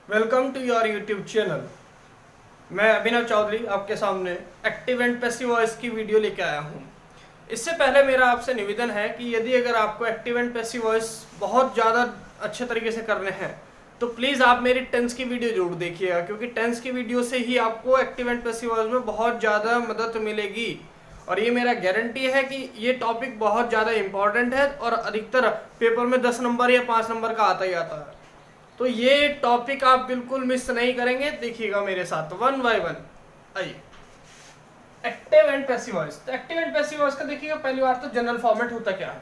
Welcome to your YouTube channel. मैं अभिनव चौधरी आपके सामने एक्टिव एंड पैसिव वॉइस की वीडियो लेके आया हूँ। इससे पहले मेरा आपसे निवेदन है कि यदि अगर आपको एक्टिव एंड पैसिव वॉइस बहुत ज़्यादा अच्छे तरीके से करने हैं तो प्लीज़ आप मेरी टेंस की वीडियो जरूर देखिएगा, क्योंकि टेंस की वीडियो से ही आपको एक्टिव एंड पैसिव वॉइस में बहुत ज़्यादा मदद मिलेगी। और ये मेरा गारंटी है कि ये टॉपिक बहुत ज़्यादा इंपॉर्टेंट है और अधिकतर पेपर में 10 नंबर या 5 नंबर का आता ही आता है। तो ये टॉपिक आप बिल्कुल मिस नहीं करेंगे, देखिएगा मेरे साथ वन बाय वन। आइए, एक्टिव एंड पैसिव वॉइस। तो एक्टिव एंड पैसिव वॉइस का देखिएगा, पहली बार तो जनरल फॉर्मेट होता क्या है।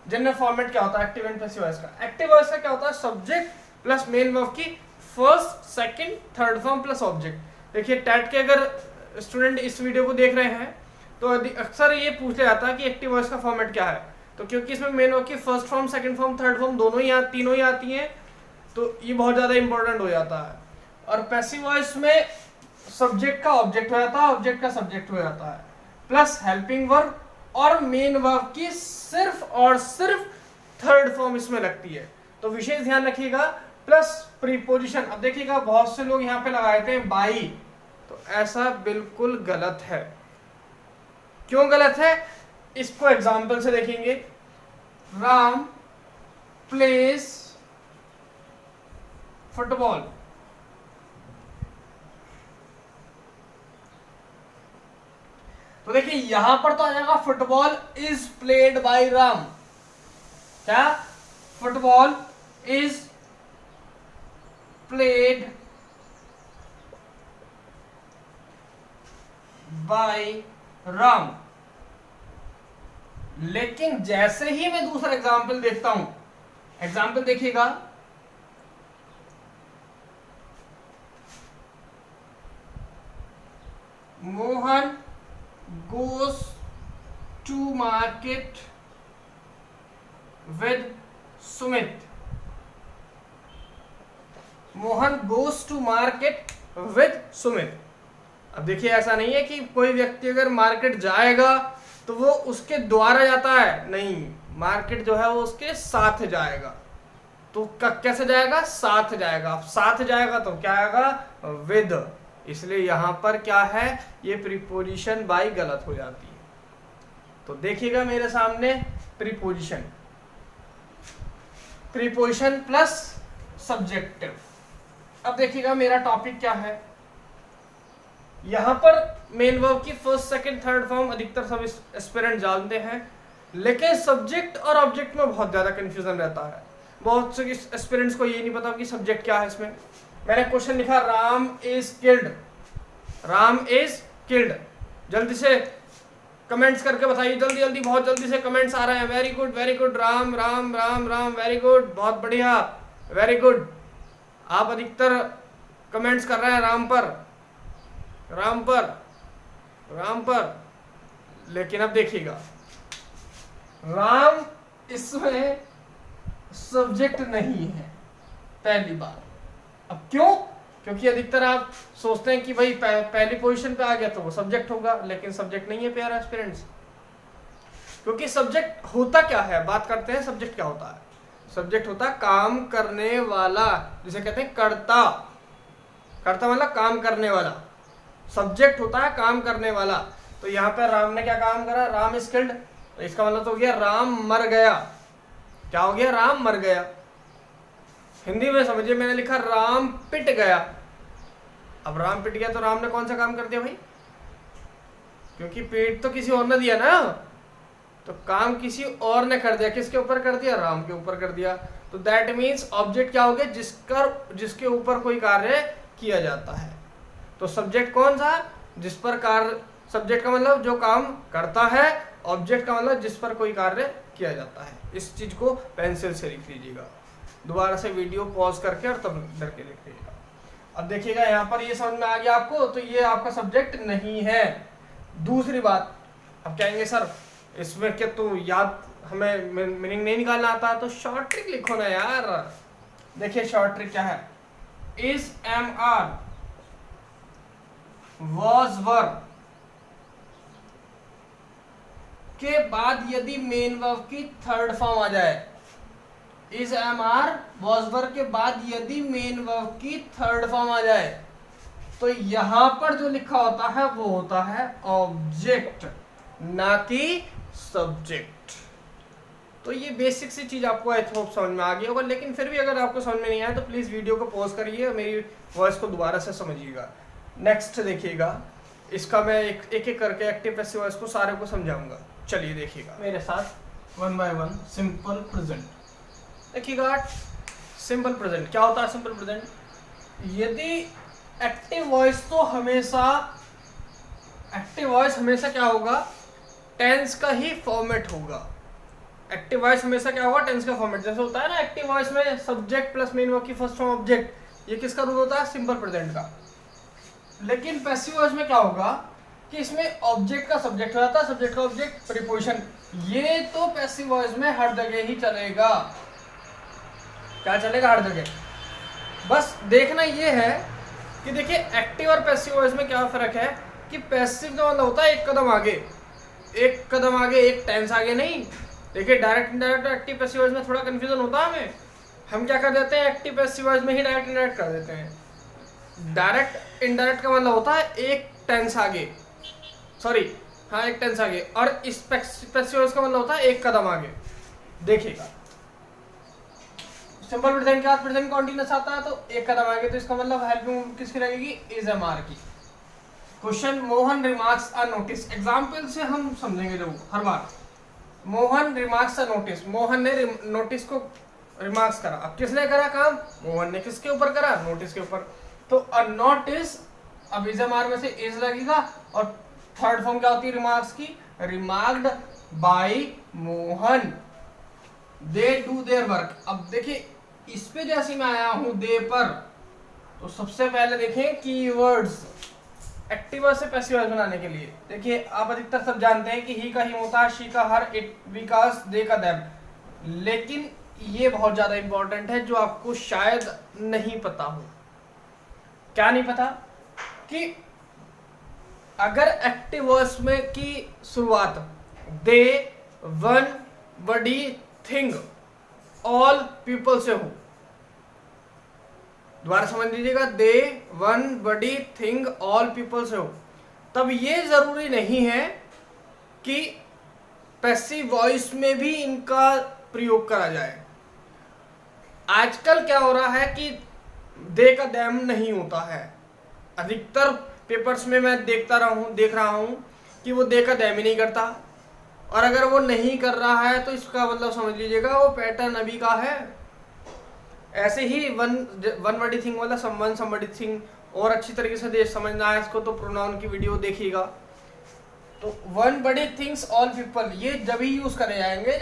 जनरल फॉर्मेट क्या होता है एक्टिव एंड पैसिव वॉइस का? एक्टिव वॉइस का क्या होता है? सब्जेक्ट प्लस मेन वर्ब की first second third form plus object. देखिए टैट के अगर स्टूडेंट इस वीडियो को देख रहे हैं तो अक्सर ये पूछ लिया जाता है कि एक्टिव वॉइस का फॉर्मेट क्या है। तो क्योंकि इसमें मेन वर्ब की first form second form third form दोनों ही तीनों ही आती हैं, तो ये बहुत ज्यादा इंपॉर्टेंट हो जाता है। और पैसिव वॉइस में सब्जेक्ट का ऑब्जेक्ट हो जाता है, ऑब्जेक्ट का सब्जेक्ट हो जाता है, प्लस हेल्पिंग वर्ब और मेन वर्ब की सिर्फ और सिर्फ थर्ड फॉर्म इसमें लगती है। तो विशेष ध्यान रखिएगा, प्लस प्रीपोजिशन। अब देखिएगा बहुत से लोग यहाँ पे लगाते हैं बाई, तो ऐसा बिल्कुल गलत है। क्यों गलत है? इसको एग्जाम्पल से देखेंगे। Ram plays football. तो देखिए यहां पर तो आ जाएगा football is played by Ram. क्या? Football is played by Ram. लेकिन जैसे ही मैं दूसरा एग्जाम्पल देखता हूं, एग्जाम्पल देखिएगा, Mohan goes to market with Sumit. Mohan goes to market with Sumit. अब देखिए ऐसा नहीं है कि कोई व्यक्ति अगर मार्केट जाएगा तो वो उसके द्वारा जाता है, नहीं, मार्केट जो है वो उसके साथ जाएगा। तो कैसे जाएगा? साथ जाएगा। साथ जाएगा तो क्या आएगा? विद। इसलिए यहां पर क्या है, ये प्रीपोजिशन बाई गलत हो जाती है। तो देखिएगा मेरे सामने प्रीपोजिशन, प्रीपोजिशन प्लस सब्जेक्टिव। अब देखिएगा मेरा टॉपिक क्या है। यहां पर मेन वर्ब की फर्स्ट सेकंड थर्ड फॉर्म अधिकतर सब एस्पिरेंट जानते हैं, लेकिन सब्जेक्ट और ऑब्जेक्ट में बहुत ज्यादा कंफ्यूजन रहता है। बहुत से एस्पिरेंट्स को ये नहीं पता कि सब्जेक्ट क्या है इसमें। मैंने क्वेश्चन लिखा Ram is killed, Ram is killed. जल्दी से कमेंट्स करके बताइए, जल्दी जल्दी, बहुत जल्दी से कमेंट्स आ रहे हैं। Very good very good, Ram Ram Ram Ram, very good, बहुत बढ़िया, वेरी गुड। आप अधिकतर कमेंट्स कर रहे हैं राम पर, राम पर, राम पर। लेकिन अब देखिएगा, राम इसमें सब्जेक्ट नहीं है पहली बार। अब क्यों? क्योंकि अधिकतर आप सोचते हैं कि भाई पहली पोजीशन पे आ गया तो वो सब्जेक्ट होगा, लेकिन सब्जेक्ट नहीं है प्यारे एस्पिरेंट्स। क्योंकि सब्जेक्ट होता क्या है, बात करते हैं सब्जेक्ट क्या होता है। सब्जेक्ट होता है काम करने वाला, जिसे कहते हैं कर्ता। कर्ता मतलब काम करने वाला, सब्जेक्ट होता है काम करने वाला। तो यहाँ पे राम ने क्या काम करा? Ram is killed. तो इसका मतलब तो हो गया राम मर गया। क्या हो गया? राम मर गया। हिंदी में समझिए, मैंने लिखा राम पिट गया। अब राम पिट गया तो राम ने कौन सा काम कर दिया भाई? क्योंकि पेट तो किसी और ने दिया ना, तो काम किसी और ने कर दिया। किसके ऊपर कर दिया? राम के ऊपर कर दिया। तो दैट मीन्स ऑब्जेक्ट क्या हो गया? जिसके ऊपर कोई कार्य किया जाता है। तो सब्जेक्ट कौन सा? जिस पर कार्य, सब्जेक्ट का मतलब जो काम करता है, ऑब्जेक्ट का मतलब जिस पर कोई कार्य किया जाता है। इस चीज को पेंसिल से लिख लीजिएगा, दोबारा से वीडियो पॉज करके और तब डर के लिख लीजिएगा। अब देखिएगा यहाँ पर ये समझ में आ गया आपको, तो ये आपका सब्जेक्ट नहीं है। दूसरी बात, अब कहेंगे सर इसमें क्या तो याद हमें मीनिंग नहीं निकालना आता, तो शॉर्ट ट्रिक लिखो ना यार। देखिए शॉर्ट ट्रिक क्या है, is am are was were के बाद यदि मेन वर्ब की थर्ड फॉर्म आ जाए, is am are was verb के बाद यदि मेन वर्ब की थर्ड फॉर्म आ जाए तो यहां पर जो लिखा होता है वो होता है ऑब्जेक्ट, ना कि सब्जेक्ट। तो ये बेसिक सी चीज आपको आई होप समझ में आ गई होगा, लेकिन फिर भी अगर आपको समझ में नहीं आया तो प्लीज वीडियो को पॉज करिए और मेरी वॉइस को दोबारा से समझिएगा। नेक्स्ट देखिएगा, इसका मैं एक एक करके एक्टिव पैसिव वॉइस को सारे को समझाऊंगा। चलिए देखिएगा मेरे साथ one by one. Simple present देखिएगा। सिंपल प्रेजेंट क्या होता है? सिंपल प्रेजेंट यदि एक्टिव वॉइस तो हमेशा क्या होगा? टेंस का ही फॉर्मेट होगा। एक्टिव वॉइस हमेशा क्या होगा? टेंस का फॉर्मेट। जैसे होता है ना एक्टिव वॉइस में सब्जेक्ट प्लस मेन वर्ब की फर्स्ट फॉर्म ऑब्जेक्ट, ये किसका रूल होता है? सिंपल प्रेजेंट का। लेकिन पैसिव वॉइस में क्या होगा कि इसमें ऑब्जेक्ट का सब्जेक्ट हो जाता है, सब्जेक्ट का ऑब्जेक्ट, प्रीपोजिशन। ये तो पैसिव वॉइस में हर जगह ही चलेगा। क्या चलेगा? हर जगह। बस देखना ये है कि देखिए एक्टिव और पैसिव वॉइस में क्या फर्क है कि पैसिव का मतलब होता है एक कदम आगे, एक टेंस आगे नहीं। देखिए डायरेक्ट इनडायरेक्ट और एक्टिव पैसिव वॉइस में थोड़ा कंफ्यूजन होता है हमें। हम क्या कर देते हैं? एक्टिव पैसिव वॉइस में ही डायरेक्ट इनडायरेक्ट कर देते हैं। डायरेक्ट इनडायरेक्ट का मतलब होता है एक टेंस आगे, एक टेंस आगे, और इस पैसिव वॉइस का मतलब होता है एक कदम आगे। देखिएगा सिंपल प्रेजेंट के बाद प्रेजेंट कॉन्टिन्यूअस आता है तो एक कदम आगे, तो इसका मतलब हेल्पिंग किसकी लगेगी? इज एम आर की। Question Mohan remarks a notice. Example से हम समझेंगे जरूर हर बार। Mohan remarks a notice. Mohan ने नोटिस को रिमार्क्स करा। अब किसने करा काम? मोहन ने। किसके ऊपर करा? नोटिस के ऊपर। तो अ नोटिस, अब इज एम आर में से इज लगेगा, और थर्ड फॉर्म क्या होती है रिमार्क्स की? Remarked by Mohan, they do their work. अब देखिए इस पे जैसे मैं आया हूं दे पर, तो सबसे पहले देखें कीवर्ड्स एक्टिव वॉइस से पैसिव वॉइस बनाने के लिए। देखिए आप अधिकतर सब जानते हैं कि ही का ही होता है, शी का हर, इट, विकास, दे का दैम। लेकिन ये बहुत ज्यादा इंपॉर्टेंट है जो आपको शायद नहीं पता हो। क्या नहीं पता? कि अगर एक्टिव वॉइस में की शुरुआत दे, वन, बडी, थिंग, ऑल, पीपल से हो, दोबारा समझ लीजिएगा, दे, वन, बडी, थिंग, ऑल, पीपल से हो, तब ये जरूरी नहीं है कि पैसिव वॉइस में भी इनका प्रयोग करा जाए। आजकल क्या हो रहा है कि दे का दैम नहीं होता है। अधिकतर पेपर्स में मैं देख रहा हूं कि वो दे का दैम ही नहीं करता, और अगर वो नहीं कर रहा है तो इसका मतलब समझ लीजिएगा वो पैटर्न अभी का है। ऐसे ही वन बड़ी थिंग वाला समवन समबडी थिंग, और अच्छी तरीके से समझना है इसको तो प्रोनाउन की वीडियो देखिएगा। तो वन बड़ी थिंग्स ऑल पीपल, ये जब ही यूज करे जाएंगे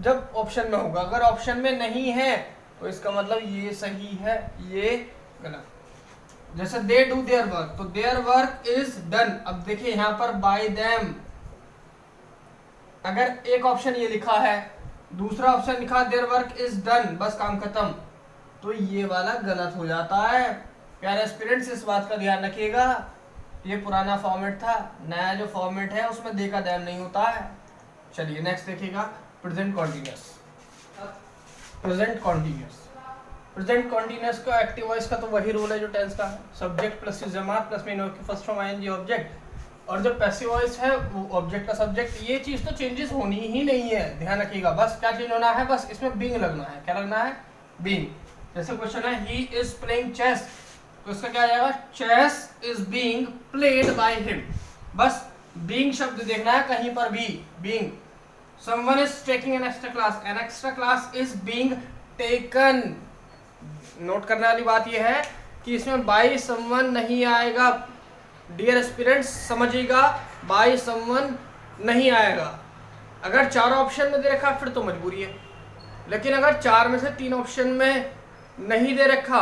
जब ऑप्शन में होगा। अगर ऑप्शन में नहीं है तो इसका मतलब ये सही है, ये गलत। जैसे दे डू देयर वर्क, तो देयर वर्क इज डन। अब देखिए यहाँ पर बाय देम, अगर एक ऑप्शन ये लिखा है, दूसरा ऑप्शन लिखा देयर वर्क इज डन, बस काम खत्म, तो ये वाला गलत हो जाता है। प्यारे एस्पिरेंट्स इस बात का ध्यान रखिएगा, ये पुराना फॉर्मेट था, नया जो फॉर्मेट है उसमें दे का दैम नहीं होता है। चलिए नेक्स्ट देखिएगा, प्रेजेंट कॉन्टिन्यूअस। प्रेजेंट कॉन्टिन्यूअस का एक्टिव वॉइस का तो वही रूल है जो टेंस का है, subject plus is am are plus main verb की फर्स्ट फॉर्म आईएनजी ऑब्जेक्ट, और जो पैसिव वॉइस है वो ऑब्जेक्ट का सब्जेक्ट। ये चीज तो चेंजेस होनी ही नहीं है, ध्यान रखिएगा। बस क्या चेंज होना है? बस इसमें बीइंग लगना है। क्या लगना है? बीइंग। जैसे क्वेश्चन है ही इज प्लेइंग चेस, तो इसका क्या आ जाएगा? Chase is being played by him. बस बीइंग शब्द देखना है कहीं पर भी, being. Someone is taking an extra class, an extra class is being taken. Note करने वाली बात यह है कि इसमें बाय समवन नहीं आएगा। डियर एस्पिरेंट्स समझिएगा, बाय समवन नहीं आएगा। अगर चार ऑप्शन में दे रखा फिर तो मजबूरी है, लेकिन अगर चार में से तीन ऑप्शन में नहीं दे रखा,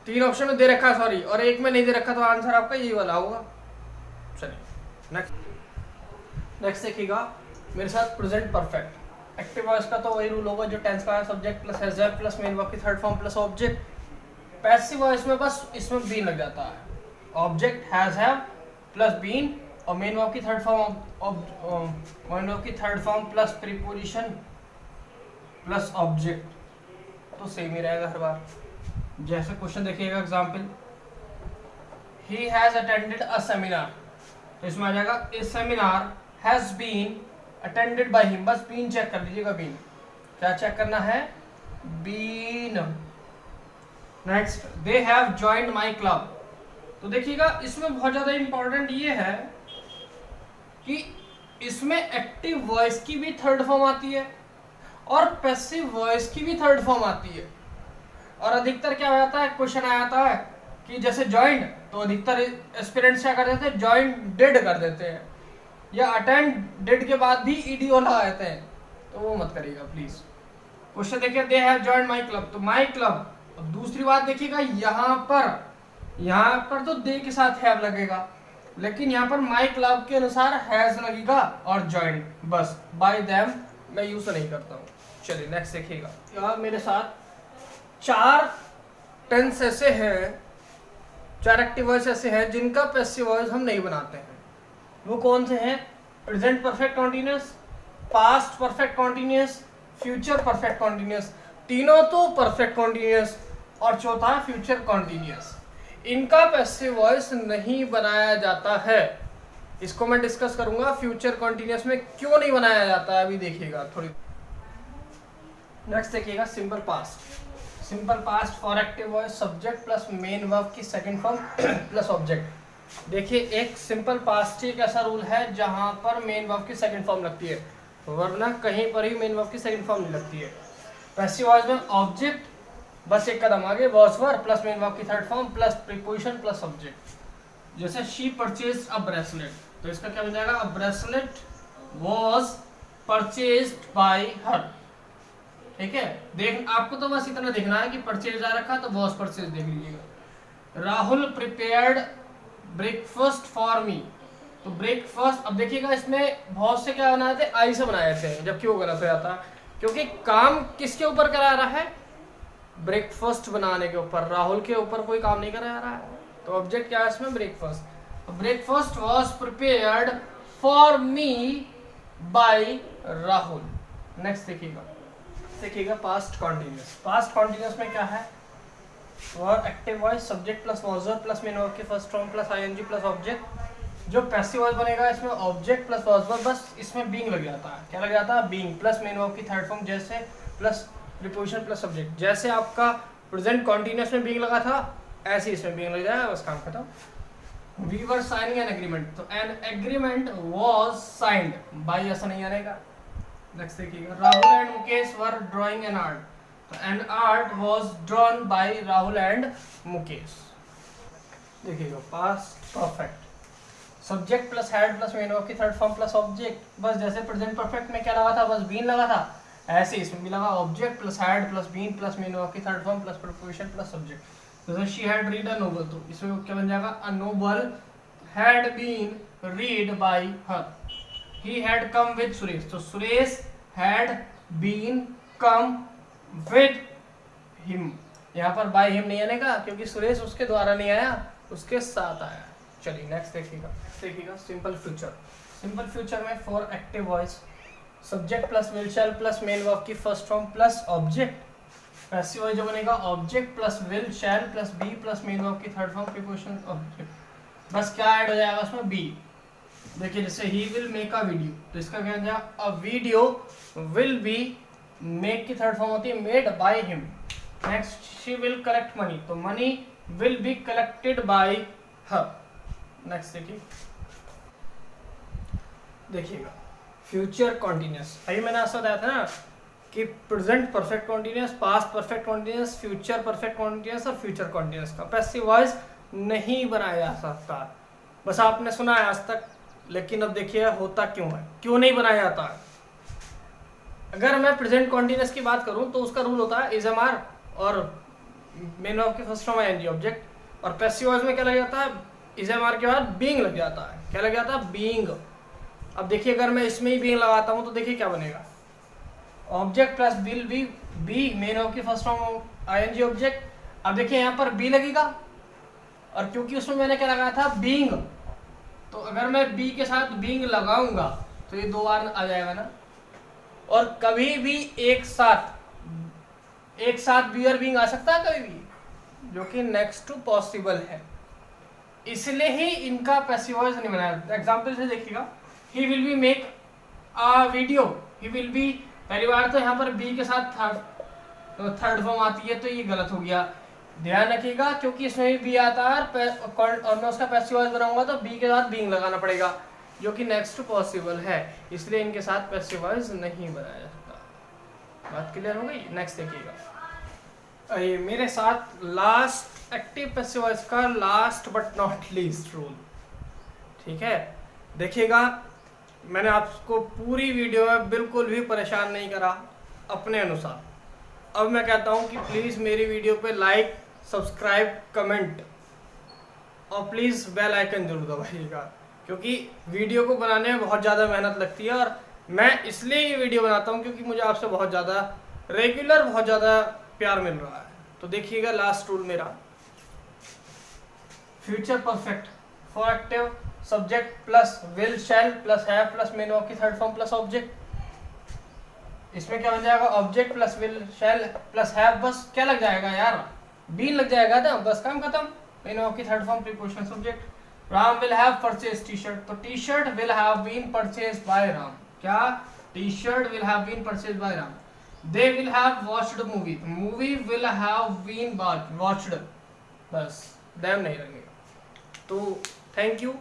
तीन ऑप्शन में दे रखा सॉरी, और एक में नहीं दे रखा, तो आंसर आपका यही वाला होगा। चलिए नेक्स्ट देखिएगा मेरे साथ, प्रेजेंट परफेक्ट। एक्टिव वॉइस का तो वही रूल होगा जो टेंस का है, subject plus has have plus main verb की third form plus object. Passive voice में बस इसमें बीन लग जाता है, object has have plus been, और मेन वर्ब की third form plus preposition. Plus object, तो सेम ही रहेगा हर बार। जैसे क्वेश्चन देखिएगा example, he has attended a seminar, तो इसमें आ जाएगा a seminar has been attended by him, बस बीन चेक कर लीजिएगा, बीन क्या चेक करना है, been. Next, they have joined my club, तो देखिएगा इसमें बहुत ज्यादा इंपॉर्टेंट ये है कि इसमें एक्टिव वॉइस की भी थर्ड फॉर्म आती है और पैसिव वॉइस की भी थर्ड फॉर्म आती है। और अधिकतर क्या हो जाता है, क्वेश्चन आ जाता है कि जैसे जॉइंड, तो अधिकतर एस्पिरेंट्स क्या कर देते हैं, जॉइंड डिड कर देते हैं, या अटेंड डिड के बाद भी ईडीओ लगा देते हैं, तो वो मत करिएगा प्लीज। क्वेश्चन देखिए, दे हैव जॉइंड माय क्लब, तो माय क्लब। अब दूसरी बात देखिएगा, यहाँ पर तो दे के साथ हैव लगेगा, लेकिन यहाँ पर माय क्लब के अनुसार हैज लगेगा और जॉइंड, बस बाय देम मैं यूज नहीं करता हूँ। चलिए नेक्स्ट देखिएगा, यार मेरे साथ 4 टेंस ऐसे हैं, 4 एक्टिव वॉइस ऐसे हैं जिनका पैसिव वॉइस हम नहीं बनाते हैं। वो कौन से हैं, present perfect continuous, past perfect continuous, future perfect continuous, तीनों तो परफेक्ट कॉन्टिन्यूअस, और चौथा फ्यूचर कॉन्टिन्यूअस। इनका पैसिव वॉइस नहीं बनाया जाता है, इसको मैं डिस्कस करूंगा। फ्यूचर कॉन्टिन्यूअस में क्यों नहीं बनाया जाता है अभी देखिएगा थोड़ी। नेक्स्ट देखिएगा, simple past. Simple past for active voice subject plus main verb की सेकंड फॉर्म प्लस ऑब्जेक्ट। देखिए एक सिंपल पास्ट एक ऐसा रूल है जहां पर मेन वर्ब की सेकंड फॉर्म लगती है, वरना कहीं पर ही मेन वर्ब की सेकंड फॉर्म नहीं लगती है। पैसिव वॉइस में ऑब्जेक्ट बस एक कदम आगे, was verb plus main verb की third form plus preposition plus subject. जैसे शी परचेज्ड अ ब्रेसलेट, तो इसका क्या बन जाएगा, a bracelet was purchased by her. ठीक है, देख आपको तो बस इतना देखना है कि परचेज आ रखा, तो वॉज परचेज देख लीजिएगा। Rahul prepared breakfast for me, तो ब्रेकफास्ट, अब देखिएगा इसमें बहुत से क्या बनाए थे, आई से बनाए थे, जबकि वो गलत हो जाता है, क्योंकि काम किसके ऊपर करा रहा है, ब्रेकफास्ट बनाने के ऊपर, राहुल के ऊपर कोई काम नहीं करा रहा है। तो ऑब्जेक्ट क्या है इसमें, breakfast. Breakfast was prepared for me by Rahul. Next देखिएगा पास्ट कॉन्टिन्यूअस। पास्ट कॉन्टिन्यूअस में क्या है, और active voice subject plus was verb plus main verb की first form plus ING plus object. जो पैसिव वॉइस बनेगा इसमें ऑब्जेक्ट प्लस वॉज वर्ब, बस इसमें बीइंग लग जाता है, क्या लग जाता है, बीइंग प्लस मेन वर्ब की थर्ड फॉर्म, जैसे प्लस प्रीपोजिशन प्लस सब्जेक्ट। जैसे आपका प्रेजेंट कॉन्टिन्यूअस में बीइंग लगा था, ऐसे इसमें बीइंग लग जाएगा, बस काम खत्म। We were signing an agreement, तो an agreement was signed by, ऐसा नहीं आएगा। नेक्स्ट देखिएगा, Rahul and Mukesh were drawing an art, तो an art was drawn by Rahul and Mukesh. देखिएगा past perfect, subject plus had plus main verb की थर्ड फॉर्म प्लस ऑब्जेक्ट, बस जैसे प्रेजेंट परफेक्ट में क्या लगा था, बस बीन लगा था, ऐसे इसमें भी लगा, object plus had plus been plus main verb की third form plus preposition plus subject. जैसे she had read a novel, तो इसमें क्या बन जाएगा, a novel had been read by her. He had come with Suresh, तो Suresh had been come with him, यहाँ पर बाय हिम नहीं आने का, क्योंकि सुरेश उसके द्वारा नहीं आया, उसके साथ आया। चलिए नेक्स्ट देखिएगा सिंपल फ्यूचर। सिंपल फ्यूचर में for active voice subject plus will shall plus main verb की first form plus object. Passive voice जो बनेगा object plus will shall plus be plus main verb की थर्ड फॉर्म प्रीपोजिशन ऑब्जेक्ट, बस क्या add हो जाएगा उसमें, बी। देखिए जैसे he will make a video, तो इसका क्या हो जाएगा, a video will be, make की थर्ड फॉर्म होती है made by him. Next, she will collect money, तो money will be collected by her. Next देखिएगा फ्यूचर कॉन्टिन्यूअस। अभी मैंने ऐसा बताया था ना कि present perfect continuous, past perfect continuous, future perfect continuous और फ्यूचर कॉन्टिन्यूअस का पैसिव वॉइस नहीं बनाया जा सकता। बस आपने सुना है आज तक, लेकिन अब देखिए होता क्यों है, क्यों नहीं बनाया जाता है। अगर मैं प्रेजेंट कॉन्टिन्यूअस की बात करूं तो उसका रूल होता है इज एम आर और मेन वर्ब के फर्स्ट फॉर्म आईएनजी ऑब्जेक्ट, और पैसिव वॉइस में क्या लग जाता है, इज एम आर के बाद बीइंग लग जाता है। क्या लग जाता है, बीइंग। अब देखिए अगर मैं इसमें ही बीइंग लगाता हूं तो देखिए क्या बनेगा, object plus will be, be main verb की फर्स्ट फॉर्म आईएनजी ऑब्जेक्ट। अब देखिए यहाँ पर बी लगेगा, और क्योंकि उसमें मैंने क्या लगाया था, बीइंग, तो अगर मैं बी के साथ बीइंग लगाऊंगा तो ये 2 बार आ जाएगा ना, और कभी भी एक साथ बी और बीइंग आ सकता है कभी भी, जो कि नेक्स्ट टू पॉसिबल है, इसलिए ही इनका पैसिव वॉइस नहीं बनाया। एग्जाम्पल से देखिएगा, he will be make a video, he will be, पहली बार तो यहाँ पर बी के साथ थर्ड फॉर्म आती है तो ये गलत हो गया, ध्यान रखिएगा, क्योंकि इसमें भी बी आता है और मैं उसका पैसिव वॉइस बनाऊंगा तो बी के साथ बीइंग लगाना पड़ेगा, जो कि नेक्स्ट टू पॉसिबल है, इसलिए इनके साथ पैसिव वॉइस नहीं बनाया जा सकता। बात क्लियर हो गई। नेक्स्ट देखिएगा, ये मेरे साथ लास्ट एक्टिव पैसिव वॉइस का last but not least rule, ठीक है। देखिएगा, मैंने आपको पूरी वीडियो में बिल्कुल भी परेशान नहीं करा अपने अनुसार। अब मैं कहता हूँ कि प्लीज़ मेरी वीडियो पे लाइक, सब्सक्राइब, कमेंट और प्लीज़ बेल आइकन जरूर दबाइएगा, क्योंकि वीडियो को बनाने में बहुत ज़्यादा मेहनत लगती है और मैं इसलिए ये वीडियो बनाता हूँ क्योंकि मुझे आपसे बहुत ज़्यादा रेगुलर बहुत ज़्यादा प्यार मिल रहा है। तो देखिएगा लास्ट रूल मेरा, future perfect for active subject plus will shall plus have plus main verb की थर्ड फॉर्म प्लस ऑब्जेक्ट। इसमें क्या बन जाएगा, object plus will shall plus have, बस क्या लग जाएगा यार, बीन लग जाएगा ना, बस काम खत्म। मेन वर्ब की third form preposition subject. Ram will have purchase T shirt, तो T shirt will have been purchase by Ram, क्या T shirt will have been purchase by Ram. They will have watched movie, movie will have been watched, बस them नहीं लगेगा। तो thank you.